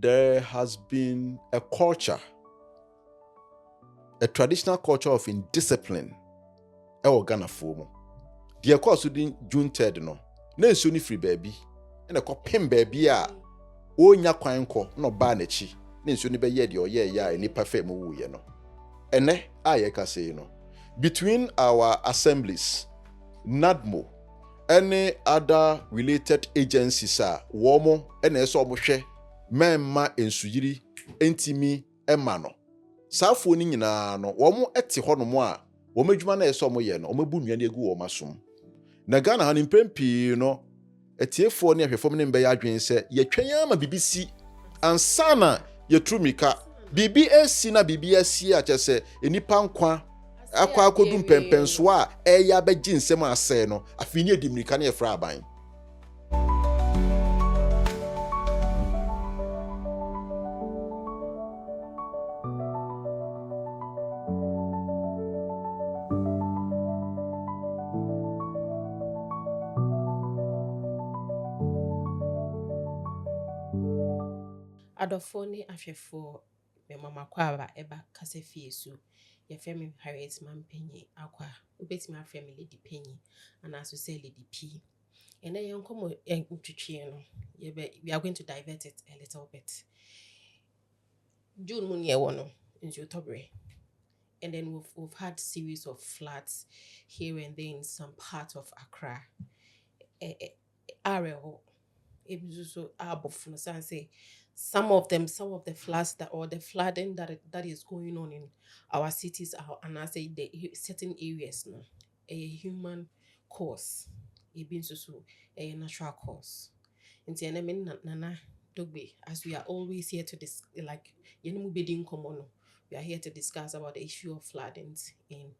there has been a culture, a traditional culture of indiscipline ɛwɔ Ghanafoɔ mu. Deɛ ɛkɔɔ so di June 3rd no, na nsuo no firi baabi, ɛna ɛkɔpem baabi a ɔnya kwan kɔ na ɔbaa n'akyi, na nsuo no bɛyɛ deɛ ɔyɛɛyɛ a nnipa fɛ mu wuyɛ no. Ɛnɛ a yɛka sei no, between our assemblies, NADMO, any other related agencies a wɔn ɛna ɛsɛ ɔmo hwɛ mɛmma nsuyiri ntimi ɛma no. Saafoɔ no nyinaa no, wɔn ɛte hɔ nom a wɔn adwuma na ɛsɛ ɔmo yɛ no, ɔmo bu nnua no egu wɔn asom. Na Ghana ha no mpɛn pii no, atiefoɔ ne ahwɛfoɔ no mbɛyɛ adwene sɛ yɛtwɛn ama bibi si ansa na yɛturu mika. Bibi esi na bibi asi a kyɛ sɛ enipa nkwa akwa akodu mpɛmpɛnso a ɛyɛ abɛgye nsɛm asɛe no, afei ne edi mmirika ne yɛfrɛ aban. Adofo ne ahwefo me mama kwaba eba kasa fie so ye femi Harriet Mampenyi akwa obetimi afre me Lady Penyi and also say Lady P. And then you come no we are going to divert it a little bit. June moon year one in October. And then we've had series of floods here and there in some part of Accra. Some of the floods the flooding that is going on in our cities are, and I say the certain areas no a human cause, a natural cause. And nana dogbe, as we are always here to like we are here to discuss about the issue of flooding in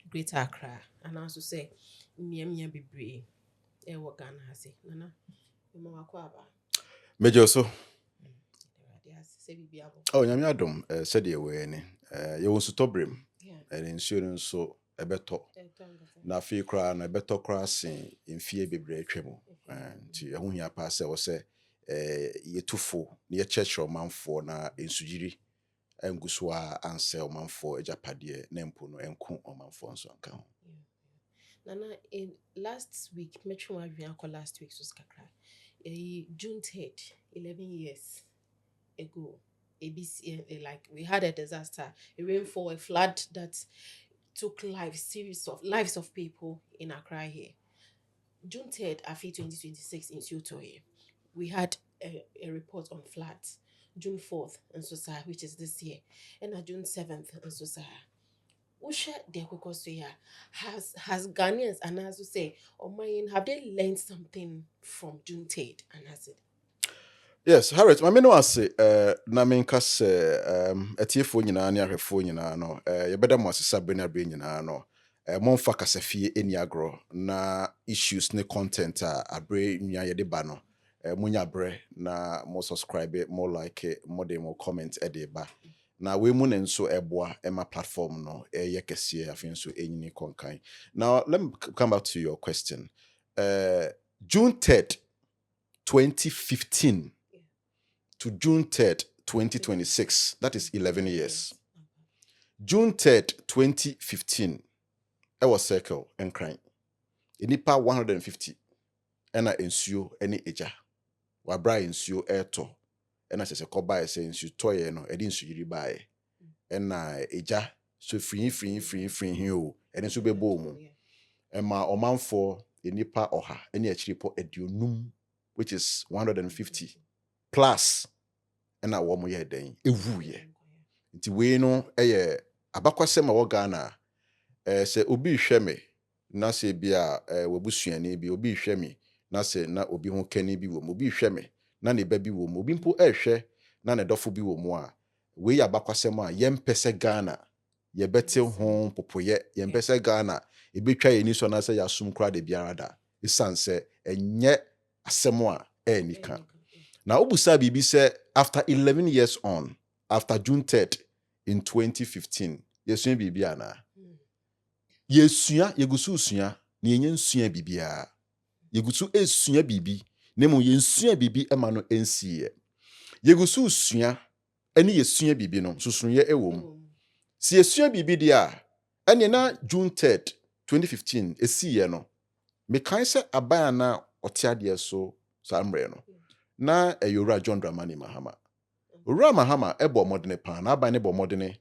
Greater Accra, and also say mia bibre e wo Ghana hase nana mama kwaba Major so nyame adom said ye we ni ye won sutobrem nsuo no nso ebeto na afi kra na ebeto kra sen mfie bebre atwam nti ehun hia pa se wo se yetufo na ye church romanfo na ensujiri enguso a anse omanfo ejapade na mpo no enku omanfo nso anka ho. Nana in last week metro last week so kakra June 3rd 11 years ago ABC like we had a disaster, a rainfall, a flood that took lives of people in Accra here. June 3rd, AFI 2026 in Sotoye, we had a report on floods. June 4th in Sosa, which is this year, and June 7th in Sosa. Usha de Kokosoya has Ghanaians and as you say, have they learned something from June 3rd and has it? Yes, Harriet, my menu ase na menka se etiefo nyina ne ahwefo nyina no yebeda mo asesa bena bre nyina no monfa kasafie eni agro na issues ne content a abre nua yede ba no munya bre na mo subscribe more like more dem more comment e de ba na we mu ne nso eboa ema platform no ye kese afin so enyini konkan. Now let me come back to your question. June 3rd 2015 to June 3rd, 2026. That is 11 years. June 3rd, 2015, I was circle and crying. Inipa 150. Ena ensio any eja. Wabra ensio airto. Ena se koba ese ensio toye no. Edi ensio yiri bae. Ena eja. So free hiyo. Eni so bebo mu. Ema omanfo inipa oha. Eni achiripo edionum. Which is 150. Plus na wo mo ye den ewuye nti we no eye abakwasem a wo Ghana se obi hwe me na se bia wabusuani bi obi hwe me na se na obi ho kani bi wo mo obi hwe me na ne ba bi wo mo obi mpo ehwe na ne dofo bi wo mo a we ya abakwasem a yempese Ghana ye bete ho popoye yempese Ghana ebetwa ye ni so na se ya sum kra de biara da isanse enye asem a enika. Now, Obusa Bibi said, after 11 years on, after June 3rd in 2015, yesuya bibi ana. Yesuya, yegusu suya, ni yenye suya bibi ya. Yegusu suya bibi, nemo yensuya bibi emano NCA. Yegusu sua ene yesua bibi no susunye ewom. Si yesua bibi dia ene na June 3rd 2015 esiye no me kan se aban na otiade so samre no na eyora John Dramani Mahama. Owura Mahama ebo modene pa na aban ne bo modene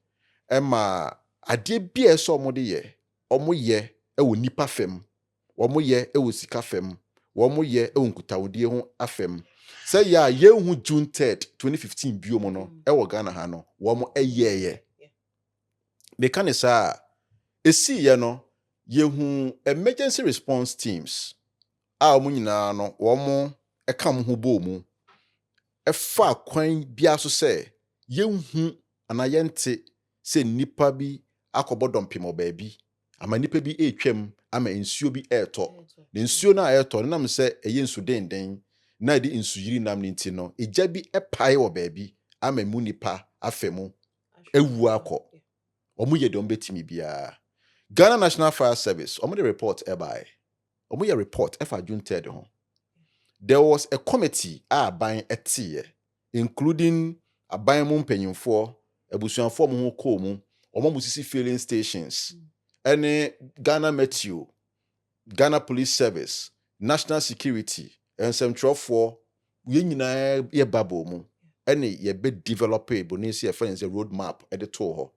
ma ade bia eso omode ye omoye ewo nipa fam omoye ewo sika fam omoye ewo nkutawodie ho afam say ya yehu June 3rd 2015 biomo no ewo Ghana ha no womo eyeye me kan sa esi ye no yehu emergency response teams a omo nyina no womo ekam ho bo mu efa kwan bia so se yehu anayente se nipa bi akobodom baabi ama nipa bi etwam ama ensuo bi eto ne nsuo na eto nam se eye nsu denden na di nsu yiri nam ne nti no eja bi epae wo baabi ama mu nipa afemu ewu akọ omo ye de ombetimi bia Ghana National Fire Service omo de report ebai omo ye report efa June 3rd ho. There was a committee aban etie including aban mu mpanyimfo abusuanfo mo ho ko mu omo musisi filling stations ene Ghana Meteo, Ghana Police Service, National Security and some trofo ye nyina ye babo mu ene ye be develop bonisi ye friends a road map e de to ho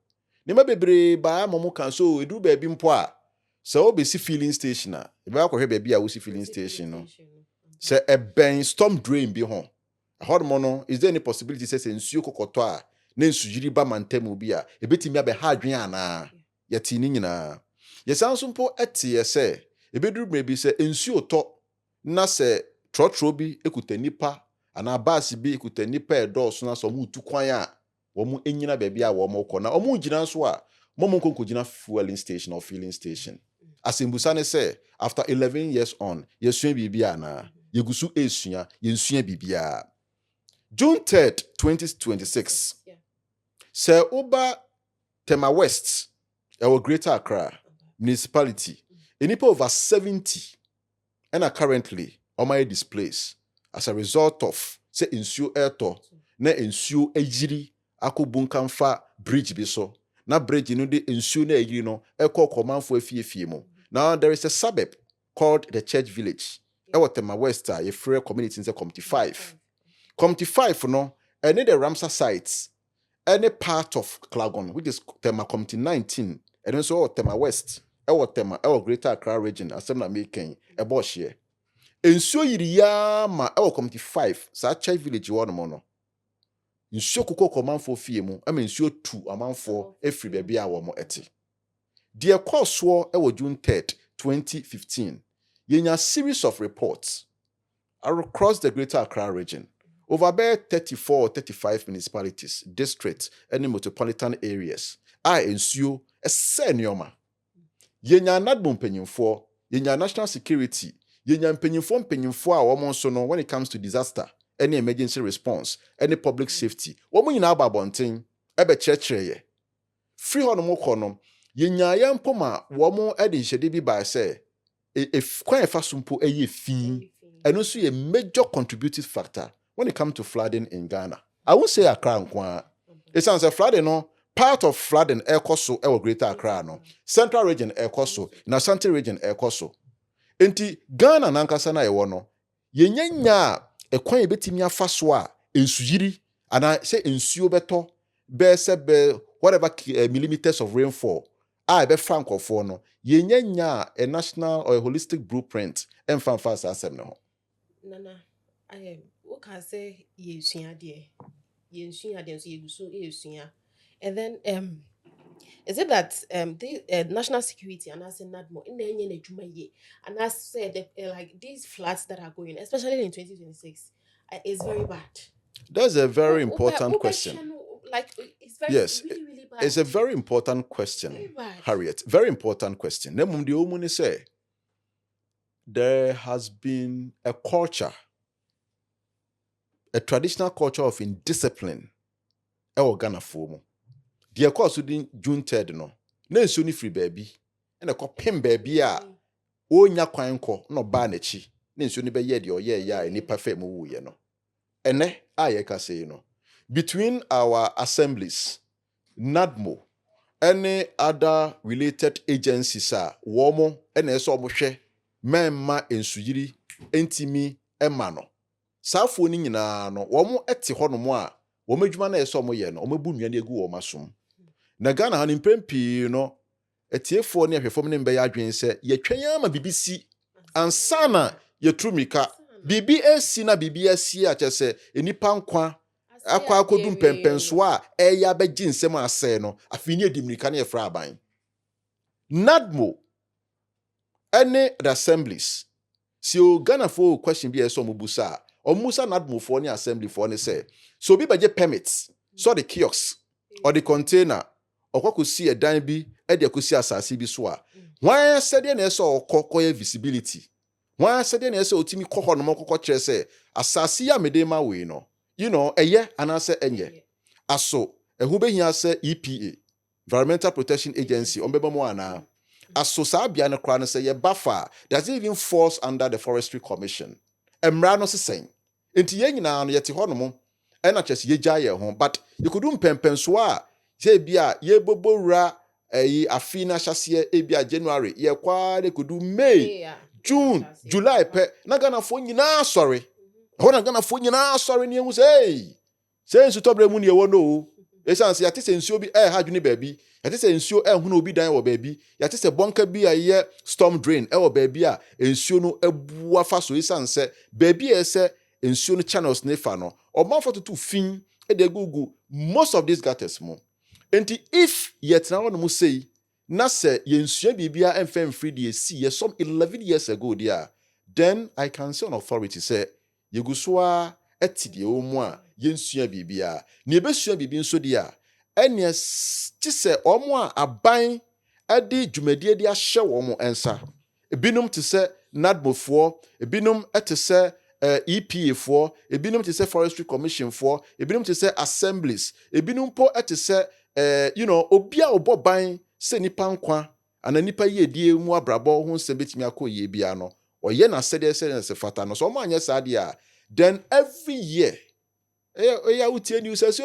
ne ma bebre ba mo kan so edu ba bi mpo a so obesi filling station a e ba akwohwe ba bi a wo si filling station no se a ben storm drain bi ho no is there any possibility say nsuo kokoto a na nsujiri ba mantemu bi a ebetimi abe ha adwen ana yeti ni nyina yesanso mpo etie se ebeduru bi se nsuo to na se trotro bi ekuta nipa ana bus bi ekuta nipa edoso na so mu tu kwan a wo mu enyina ba bi a wo mo kọ na wo mu gina so a mo nkonko gina fueling station or filling station asembusa ne se after 11 years on yesua bibi ana yegusu esua yensua bibia June 3rd 2026 se uba Tema West our Greater Accra municipality enipa over 70 and are currently displaced as a result of say insuo eto na insuo ejiri akobunkamfa bridge bi so na bridge no de insuo na ejiri no ekọ komanfo afiefie mu. Now there is a suburb called the Church Village Tema West a free community in Community 5. Community 5 no any the Ramsar sites any part of Klagon which is Tema Community 19 and also Tema West Tema Greater Accra region asem na making e bo hye ensuo yiriya ma Community 5 sa Church Village wo no no nsuo kokọ komanfo fie mu ama nsuo tu amanfo efri baabi a wo mo ete de ekoso June 3rd 2015 yenya series of reports across the Greater Accra region over about 34 or 35 municipalities, districts, and metropolitan areas. Ensuo esenioma. Yenya nadbom penyimfo, yenya national security, yenya penyimfo a womo so no when it comes to disaster, any emergency response, any public safety. Womo nyina aba bonten ebe kyerɛkyerɛ ye. Free ho no mo kɔ no, yenya yempo ma womo ede nhede bi ba se if kwan efa sumpo eye fi. And also a major contributing factor when it comes to flooding in Ghana. I won't say Accra nkwa. It sounds like flooding, no. Part of flooding Ekoso Greater Accra, no. Central region Ekoso, in Ashanti region Ekoso. Enti Ghana nankasa na ewo no. Yenya ekwan ebetimi afa so a ensuyiri ana say ensuo beto be whatever millimeters of rainfall. Be frankofo no. Yenya a national or a holistic blueprint emfanfa sa asem no. Nana, what can I say? Yensua so yegusu. And then is it that the national security and I say not more in the end and I said like these floods that are going, especially in 2026, is very bad. That's a very important question. Like it's very really bad. It's a very important question, Harriet. Very important question. Say there has been a culture, a traditional culture of indiscipline. Ghana fomo. The course within June 3rd no. Na nsuo ni free baby. And a copim baby a o nya kwan ko no ba na chi. Na nsuo ni be ye de o ye ya ni perfect mu wu ye no. Ene a ye ka say no. between our assemblies, NADMO, any other related agencies are womo ene eso mohwe memma ensuyiri entimi emano saafo ni nyina no womo ete honom a womo adwuma na eso moye no omabu nnuane egu wo masom na Ghana ha nimprempi no etiefo ne ahwefom ne mbe ya adwen se yetwen ama bibisi ansana yetrumika bibi esi na bibi asi a kyese enipa nkwa akwa akodum pempenso a eya begye nsem ase no afini edimrika na yefra aban NADMO any the assemblies si o Ghana for question bi eso mobusa omusa NADMO for ni assembly for ni say so bi begye permits so the kiosks or the container okwakosi edan bi e de akosi asase bi so a wan sede na eso okokoye visibility wan sede na eso otimi kokọ no mokokọ kire say asase ya medema we no you know eye anase enye aso ehu behia se EPA Environmental Protection Agency ombeba mo ana aso saa bia no kra no say ye buffer does it even falls under the Forestry Commission emra no sesen enti ye nyina no yete ho no mo ena chese ye gya ye ho but you could do pempenso a say bia ye bobowura afina hyase e bia January ye kwa de could do May June July pe na Ghana fo nyina sorry ho na Ghana fo nyina sorry ne hu say nsu tobre mu ne ye wo no esanse yate se nsuo bi ha dwene baabi yate se nsuo hu na obi dan wo baabi yate se bonka bi aye storm drain wo baabi a nsuo no abua fa so esanse baabi ese nsuo no channels ne fa no omanfo to fin e de gugu most of these gutters mo enti if yet na no say na se ye nsuo bibia emfem free de see ye some 11 years ago there then I can say on authority say yegusoa etide omu a yensua bibia na ebesua bibi nso de a ene tise omo a aban ade dwumadie de ahye wo ensa ebinum te se NADMO fo ebinum ete se EPA fo ebinum te se Forestry Commission fo ebinum te se assemblies ebinum po ete se you know obia oboban se nipa nkwa ana nipa ye die mu abrabo ho nsem betimi akoye bia no oye na sede se fata no so omo anye saade a then every year utie news says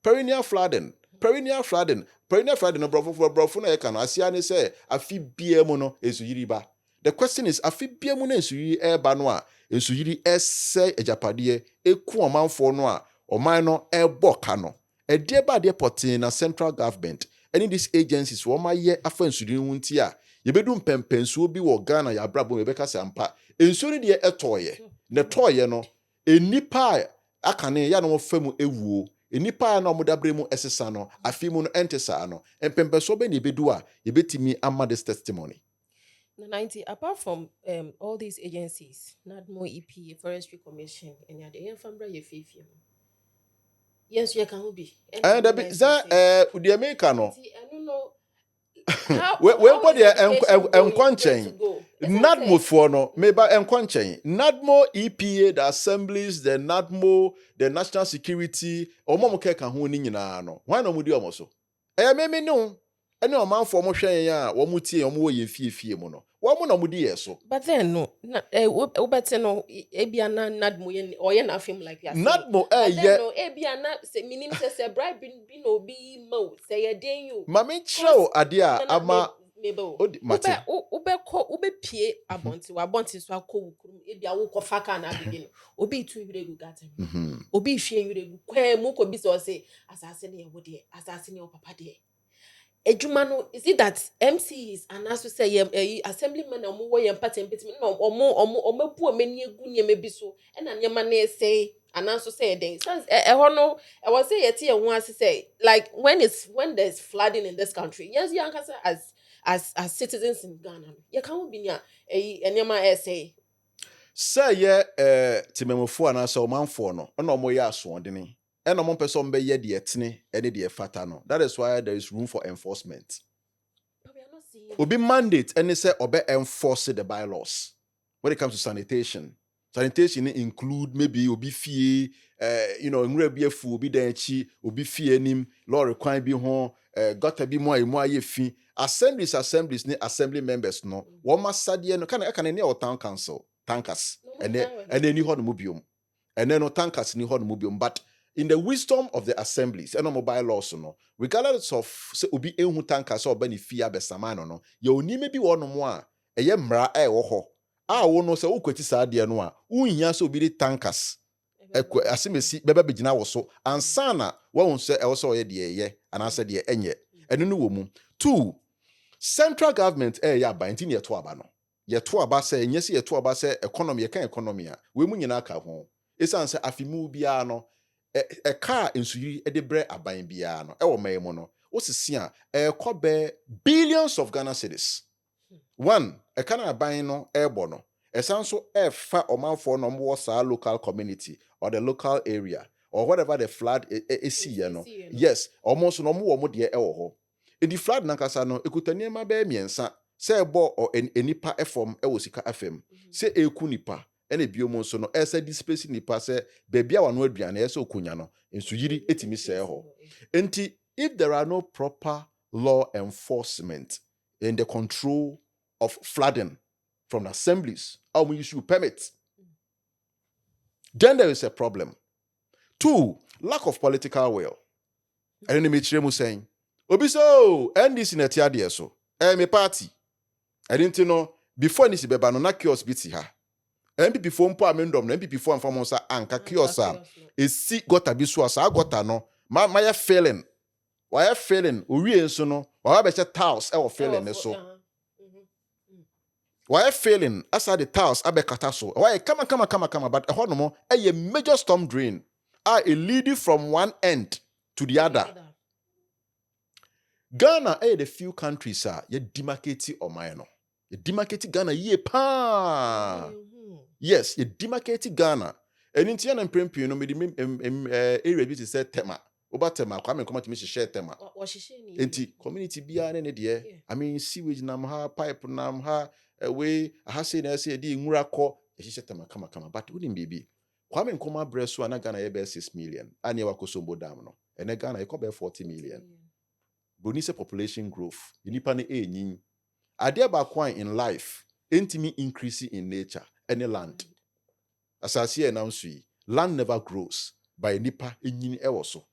perennial flooding no brofo na ye kan asia ne say afi bia mu no esuyiri ba the question is afi bia mu na esuyiri eba no a esuyiri ese ejapade eku omanfo no a oman no eboka no ede ba de potin na central government any these agencies wo ma ye afa esuyiri wunti a yebedu mpempensuo bi wo Ghana ya brabo yebeka sampa ensuri de etoye ne toye no enipa akane ya no famu ewuo enipa na omodabre mu esesa no afi mu no entesa no empempeso be ne bedu a yebetimi ama this testimony 90 apart from all these agencies NADMO EPA Forestry Commission and the Fambra ye fifie yes you can be and that the America no I don't know we go there enkwanchen NADMO for no meba enkwanchen NADMO EPA the assemblies the NADMO the national security omo ka ho ni nyina no wan na mudi omo so meme no ene omanfo mo hwen ya wo mutie omo wo ye fiefie mu no wo mo na mudi yeso but then no obete no ebia na NADMO ye oye na film like ya NADMO ye no ebia na se minim se bribe bi no bi mo se ye den you mame chiro ade a ama mate ube pie abonti so akowukrum ebia wo kofa ka na bigi no obi tu yire gu gata obi hwie yire gu kwa mu ko bi so se asase ne ye wo de asase ne o papa de ejuma no is it that MCs and as we say assemblymen omo wo ye party mpetimi no omo pu omani egu nyeme bi so e na nyema na say and also say den ho no I was say yeti ye ho ase say like when there's flooding in this country yes you can say as citizens in Ghana you can be near nyema say ye timemofo ana so manfo no na omo ye asodene and no person be ye de etene ene de fata no that is why there is room for enforcement but we are not seeing obi mandate and say obe enforce the bylaws when it comes to sanitation include maybe obi fie you know nwura bi afu obi dan chi obi fie nim lorry kwan bi ho gutter bi mo aye fi assemblies ni assembly members no wo masade no kana ne town council tankers and then ni ho no biom and then no tankers ni ho no biom but in the wisdom of the assemblies and mobile laws no regardless of say obi ehu tanka so oba ni fia besama no ye oni mebi wono mo a eye mra e wo ho a wo no se wokwati saa de no a unhia so obi de tankas asemesi beba begina wo so ansana wo se e wo so ye de ye anase de enye eno no wo mu. Two, central government ya ba nti ne yeto aba no yeto aba se enye se yeto aba se economy kan economy a we mu nyina ka ho esan se afimu bia no car ensuyiri de bre aban bia no wo man mu no osisi a ekobe billions of Ghana cedis. One, kana aban no ebo no esan so efa omanfo no mo sa local community or the local area or whatever the flood see no. Yes, almost no mo de ewo ho. In the flood nankasa no ekutani ma be miensa se ebo or enipa efom ewo sika afem se eku nipa ene biomo so no ese displace nipa se bebia wano aduane ese okunya no ensuyiri etimi se ho. Enti if there are no proper law enforcement in the control of flooding from assemblies, how we issue permits, then there is a problem. Two, lack of political will. And then me saying, Obiso, and this in a tiadia so, me party. I didn't know before this beba no na kiosk biti ha. MPP phone po amendom na MPP phone from sa anka kiosk esi gota bi so asa gota no ma ya failing. Why failing? Owie so no, wa be che tiles e wo failing so. Why failing? Asa the tiles abekata so. Why come but a no a major storm drain are a leading from one end to the other. Ghana the few countries are ye demarcate or mine. You demarcate Ghana ye pa. Yes, you demarcate Ghana. And in Tiana and Prempio, no me area bit is said tema. Oba tema, come to me share tema. Enti community biya ne de. I mean sewage nam ha, pipe nam ha, way I say na say di nwura ko e hye tema kama but wouldn't be. Kwame Nkrumah breso na Ghana ye 6 million. Ani wa kosombo dam no. Ene Ghana ye be 40 million. Bonise population growth. Nipa ne enyin. Ade ba kwan in life, intimi increase in nature, any land. As I see announce land never grows by nipa enyin ewo so.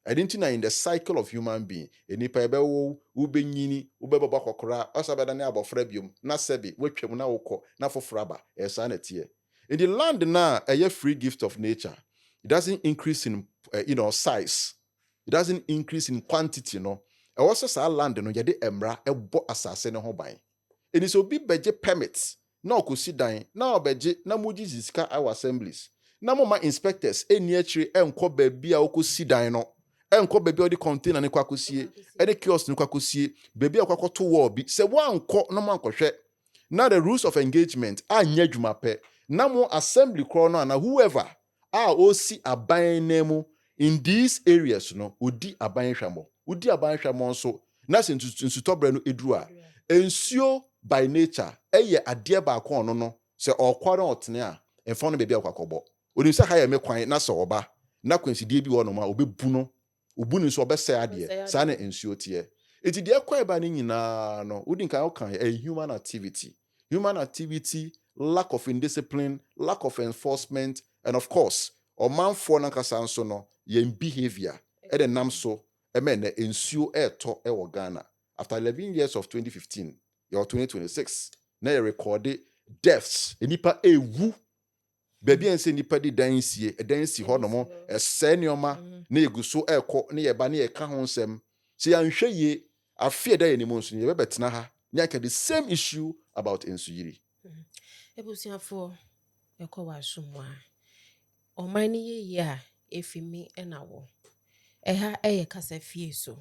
I didn't know in the cycle of human being, nipa ebe wo ube nyini, ube baba kokora, asabeda ne abofra biom, na sebi, wetwem na woko, na fofraba, esa na tie. In the land na a free gift of nature. It doesn't increase in size. It doesn't increase in quantity, no. E also sa land no yede emra ebo asase ne ho ban. It is obi beje permits na okosi dan na obeje na moji zisika our assemblies. Na mo ma inspectors eni akire enko ba bia okosi dan no. Enko ba bia odi container ne kwakosie, ene kiosk ne kwakosie, ba bia kwakoto wall bi. Se wanko na mo ankohwe. Now the rules of engagement anya dwuma pe. Na mo assembly krono na whoever osi aban nemu in these areas no odi aban hwamo. Udi aban hwamo nso na se nsutobre no eduru a ensuo by nature eye ade ba akon no se okwara otene a enfo no bebia kwakobo oni se ha ya mekwan na se oba na kwansidie bi wo no ma obebu no obu ni so obese ade sa na ensuo tie eti de kwa ba ni nyina no udi nkan okan a human activity, lack of indiscipline, lack of enforcement, and of course omanfo na kasa nso no yen behavior e de nam so emene ensuo eto e Ghana. After 11 years of 2015 or 2026 na ye record deaths enipa ewu baby ense nipa di dansie dansi ho no mo esenioma na eguso eko na ye ba na ye ka ho nsem se ya nhwe ye afie da ye ni mo nso ye bebetena ha nya ka the same issue about ensuyiri. Ebusiafo ekwa asumwa omani ye a efimi na wo eha eye kasa fie so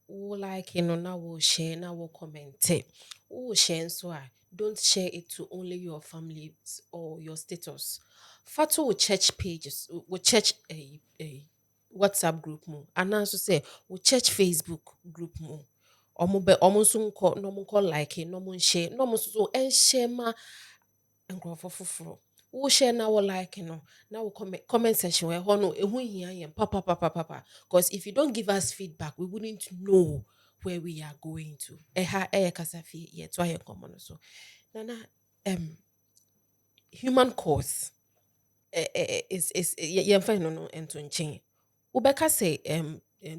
wo like na wo share na wo comment wo share so don't share it to only your family or your status fato church pages wo church WhatsApp group mu ananso say wo church Facebook group mu omo so nko no mo nko like no mo share no mo so share ma nkrofo foforo wo share na wo like no na wo comment section where no ehu hia yem papa because if you don't give us feedback we wouldn't know where we are going to kasafi ye to aye common so nana human cause no into nchen. Ubeka say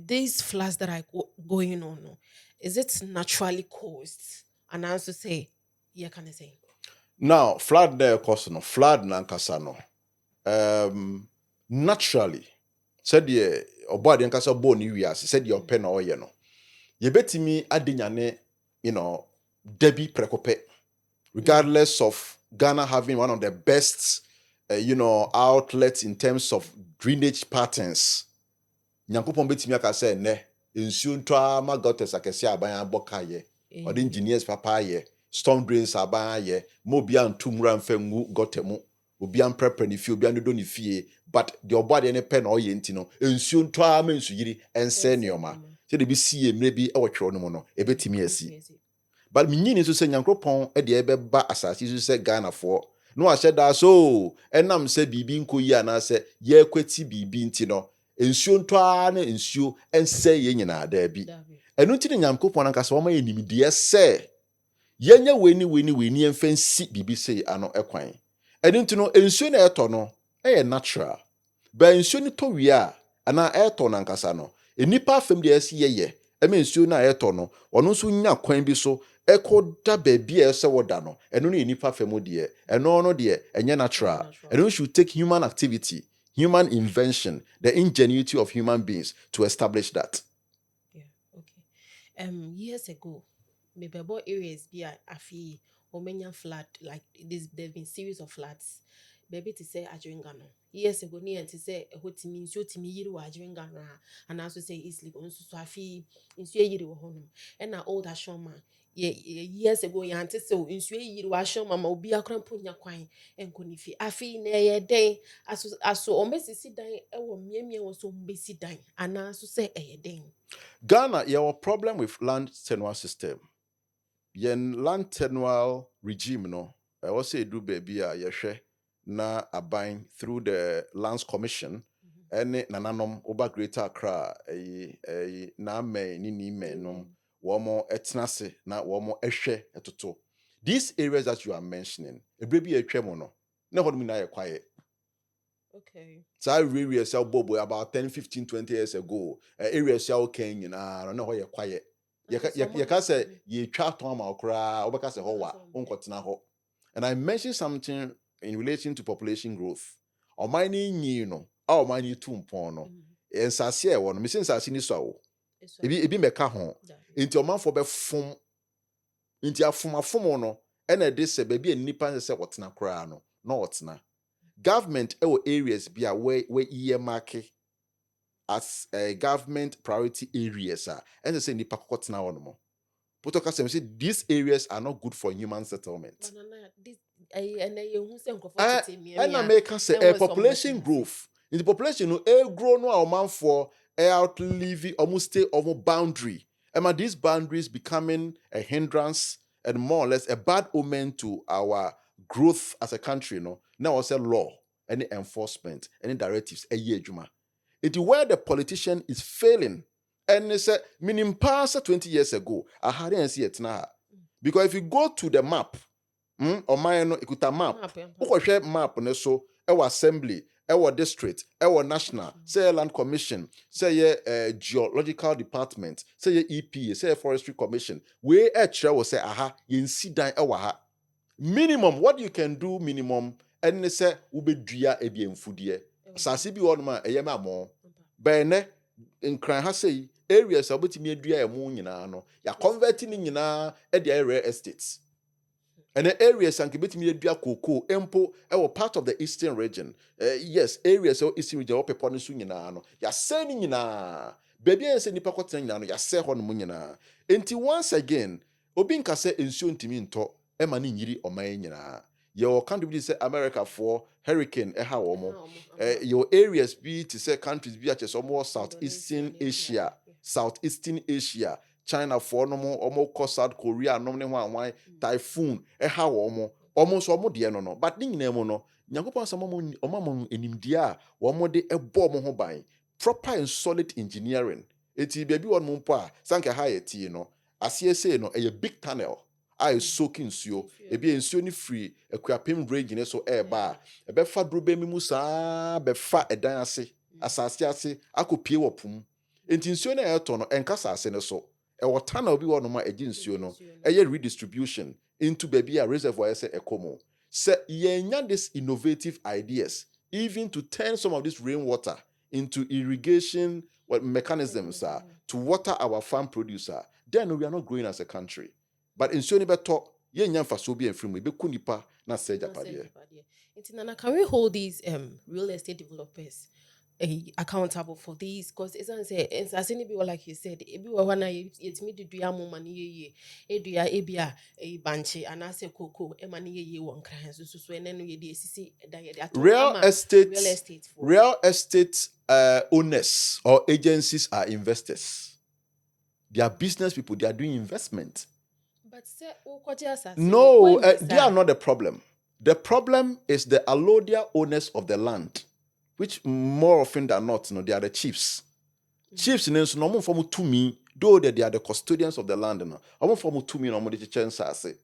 these floods that are going on, no, is it naturally caused? And I also say, yeah, can I say? Now, flood there cause no flood nankasa no. Naturally, said ye obo de nkasa bo ni wiase said ye ope na oye no. Ye betimi adenyane, debi prekope, regardless of Ghana having one of the best outlets in terms of drainage patterns. Nyankopon betimi aka say ne nsuo ntwa ma gutters akese aban aboka ye. Or the engineers papa ye, storm drains aban ye, mo bia ntumura mfa ngu gutter mu. Obi an prepare ni fie, obi an do ni fie, but the obade ne pen or ye nti no nsuo ntwa ma nsu yiri ense neoma. Se de bi sie mre bi e wo twero no mo no, e betimi asi. But minyini so se Nyankopon e de ebeba asase so se Ghana for. No ahye da so enam se bibi nkoyi ana se ye kweti bibi nti no nsuo ntwa na nsuo ense ye nyina da bi. Enu nti ne Nyankopon ankasa wo ma ye nimdeɛ se yenye weni emfa nsi bibi se ano ekwan. Enu nti no nsuo na eto no natural. Ba nsuo ni to wie a ana eto na ankasa no enipa afem de esi yeye eme nsuo na eto no ono nso nya kwan bi so ekoda baabi a ese woda no eno na enipa afem de eno no de enye natural. Eno should take human activity, human invention, the ingenuity of human beings to establish that. Yeah, okay. Years ago, maybe about areas be afi Omenya flood, like this there've been series of floods. Baby to say Ajringano. Years ago, near to say what means you to me you Ajringano, and also say easily on so afi in Sway home. And now old Ashoma. Years ago, you auntie so in Sway you Ashoma, will be a crampunya quine and Kunifi. Afi near a day as so almost sit down, me was so busy dying, and also say a day. Ghana, your problem with land tenure system. Yen land tenure regime no. I was say do baby a yehwe na abine through the Lands Commission. Ene nananom oba Greater Accra na me ni menom womo etnase na womo ehwe etoto. These areas that you are mentioning, ebrebi etwa mo no. Na hodum na ye quiet. Okay. So areas bobo about 10, 15, 20 years ago, areas Kenya no ho ye quiet. You can say you chat on my okra, obeka say ho wa, unkotena ho. And I mentioned something in relation to population growth. O mani nyi no, o mani tumpon no. Ensase e wo no, me sin sase ni so wo. Ebi meka ho. Enti omanfo be fom. Enti afom no, ena de se baby nipa se wotena kra no, no wotena. Government areas be where earmark as government priority areas and they say nipa kokotena wono mo. Potoka say these areas are not good for human settlement. And I make say population growth. In the population no grow no a man for outlive almost stay almost boundary. And these boundaries becoming a hindrance and more or less a bad omen to our growth as a country. Now I say law, any enforcement, any directives, a year juma. It is where the politician is failing. And they say, minimum past 20 years ago, I hadn't see it now. Because if you go to the map, or mine no ikuta map. Ukwa map ne so, ewa assembly, ewa district, ewa national, say land commission, say geological department, say EPA, say forestry commission. We will say, aha, yensi dan ewa ha. Minimum, what you can do minimum, and they say, ube dria ebi enfudie. Sasi bi wonma eyema mo. Bene, in kran ha say, areas abotimi adua emu nyina no, ya converting nyina e the rare estates. And the areas and betimi adua cocoa empo part of the eastern region. Yes, areas of eastern region opepo no so nyina no. Ya say ni nyina. Baby en say nipa kwotena nyina no, ya say ho no nyina. Enti once again, obi nka say ensuo ntimi nto e ma ni nyiri oman nyina. Your country be say America for hurricane ha wo mo. Your areas be to say countries be at some Southeastern Asia, Southeastern Asia. China for no more almost South Korea no ne typhoon ha wo mo almost omo de no but ning na mo no Nyankopon sama mo omamon enimdia a wo mo de ebo mo ho ban proper and solid engineering eti baby won mo mpo a sanka ha yeti no asie sei no a big tunnel I soak nsuo ebi nsuo ni free akuapem range ne so eba ebe fa drobe mi mu saa be fa edan ase asase ase akopie wo pum enti nsuo na eto no enka asase ne so e wota na obi wo no ma egi nsuo no eye redistribution into baby a reservoir ese ekomo se yenya this innovative ideas even to turn some of this rainwater into irrigation mechanisms to water our farm producer, then we are not growing as a country. But in so beto yenya mfaso bi enfrim be kunipa na seja pade. Nana, can we hold these real estate developers accountable for these? Because it's as any be like you said, it be one it's me to do ya money ye ebia a banche and I say cocoa e money ye one cry so and then we see Real estate owners or agencies are investors. They are business people, they are doing investment. But no, they are not the problem. The problem is the allodial owners of the land, which more often than not, they are the chiefs. Chiefs in no form to me, though they are the custodians of the land. No, I form to me no more the chance say.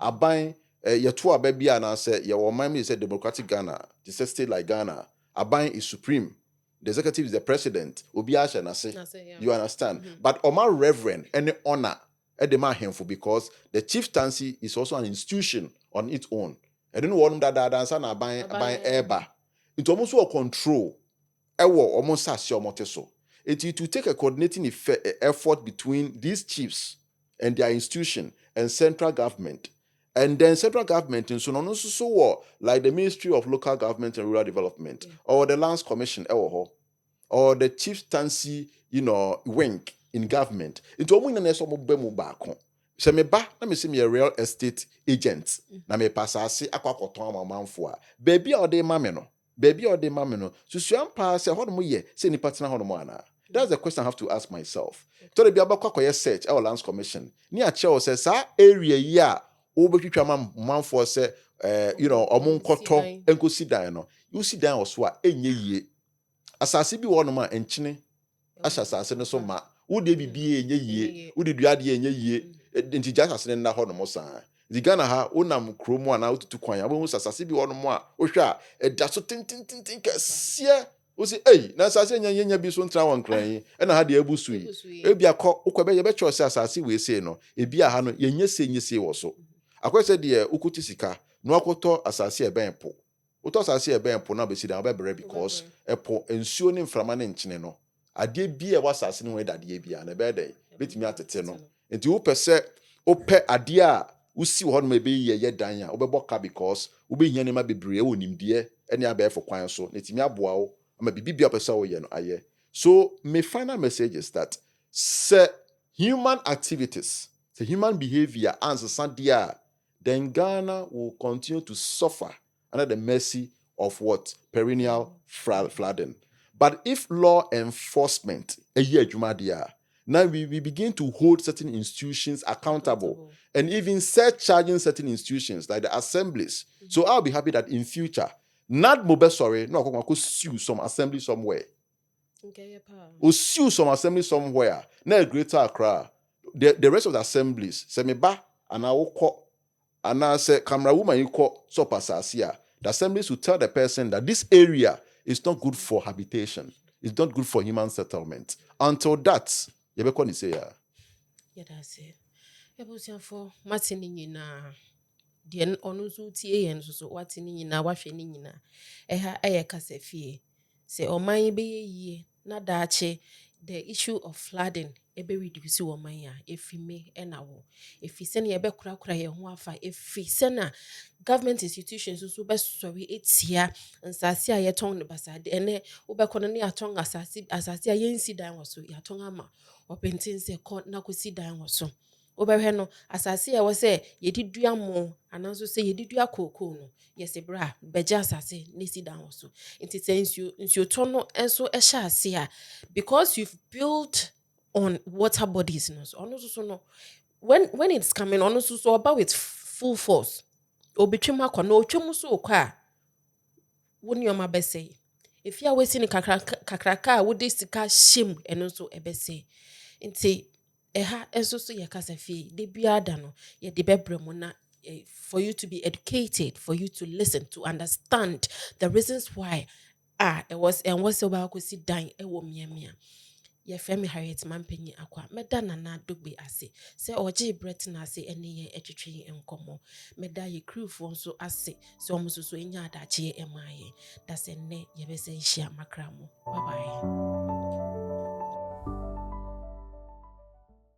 Aban yetu ababi and say your mind is a democratic Ghana, the state like Ghana. Aban is supreme. The executive is the president. Obi asha na say. You understand? But Omar Reverend any honor edema hemful because the chieftaincy is also an institution on its own. I don't want that dance and aban eba. It's almost a control. Ewo almost as your so. It will take a coordinating effort between these chiefs and their institution and central government. And then central government in so like the Ministry of Local Government and Rural Development or the Lands Commission or the chieftaincy, wing in government. Into omu na so mo bemu baako. Se me ba na me se me real estate agent na me pasase akwakoton amamanfo a. Baby a ode ma me no. Baby or de mameno. Susuan pa se hono mo ye se ni partner hono mo ana. That's the question I have to ask myself. To the biaba kwakoye search our lands commission. Ni a che say sa area yi a obetwitwa manfo se omo nkoto enkosi dan no. You see dan oso a enye yie. Asase bi wono ma enchine asha asase no so ma. Wo de bibie enye yie. Wo de duade enye yie. Enti ja asase na hono mo san. Di Ghana ha onam kromo ana otutu kwan ya wo sasase bi wono mo a wohwe a eda so tintintin kase wo se na sasase nya bi so ntra won kran yi na ha de abusu yi ebi akọ ukọbe ye be cho se asase we se no ebi aha no yenye se wo so akwese de ukuti sika no akoto asase e ben po uto asase e ben po na be si dan be bere because epo ensuo ne mframa ne nkyene no ade bi e wasase ne we dade bi a na be dey betimi atete no enti wo pese ope ade a usi wo no ebe ye dan a obeboka because ubehia ne ma bebre e wonimde ene abefo kwan so netimi aboa wo ama bibibia pesa wo ye no aye. So my final message is that human activities, human behavior and society, then Ghana will continue to suffer under the mercy of what? Perennial flooding. But if law enforcement now we begin to hold certain institutions accountable and even surcharging certain institutions like the assemblies. So I'll be happy that in future, not Mobe sorry, no, I could sue some assembly somewhere. Or sue some assembly somewhere. Now Greater Accra. The rest of the assemblies, say me ba and I will call and I say camera woman you call so passasia. The assemblies will tell the person that this area is not good for habitation. It's not good for human settlement. Until that, you be say yeah, that's it. Ebusian for matini nyina. Deɛ ɔno nso tie yɛn nso so wate ne nyinaa wahwɛ ne nyinaa ɛha ɛyɛ kasa fie sɛ ɔman bɛyɛ yie na daakye the issue of flooding ebe reduce ɔman a efi me ɛna wo efi sɛnea yɛbɛkorakora yɛn ho afa efi sɛna government institutions nso bɛsɔre etia nsase a yɛtɔn ne basade ɛnɛ wobɛkɔ no ne yɛatɔn asase a yɛnsi dan wɔ so yɛatɔn ama ɔpɛnten sɛ kɔ na kɔsi dan wɔ so obehwe no asase a wo se yedidua mo ananso se yedidua kokoo no yesi bra beja asase nesi dan wo so nti nsuo to no enso ehya ase a because you've built on water bodies no so ono so no when it's coming ono so about with full force obetwem akọ na otwem so okọ a woni oma bese efia wesi ni kakraka a wode sika hyem eno so ebese nti Eha enso so ye kasa fie de biada no ye de bebre mo na for you to be educated, for you to listen, to understand the reasons why it was and what's about to sit down e wo miamia. Ye femi Harriet Mampenyi akwa meda nana dogbe ase se oje bret na ase ene ye etwetwe enkomo meda ye crew fo so ase se omususu enya adache emaye da se ne ye be se hia makramo. Bye bye.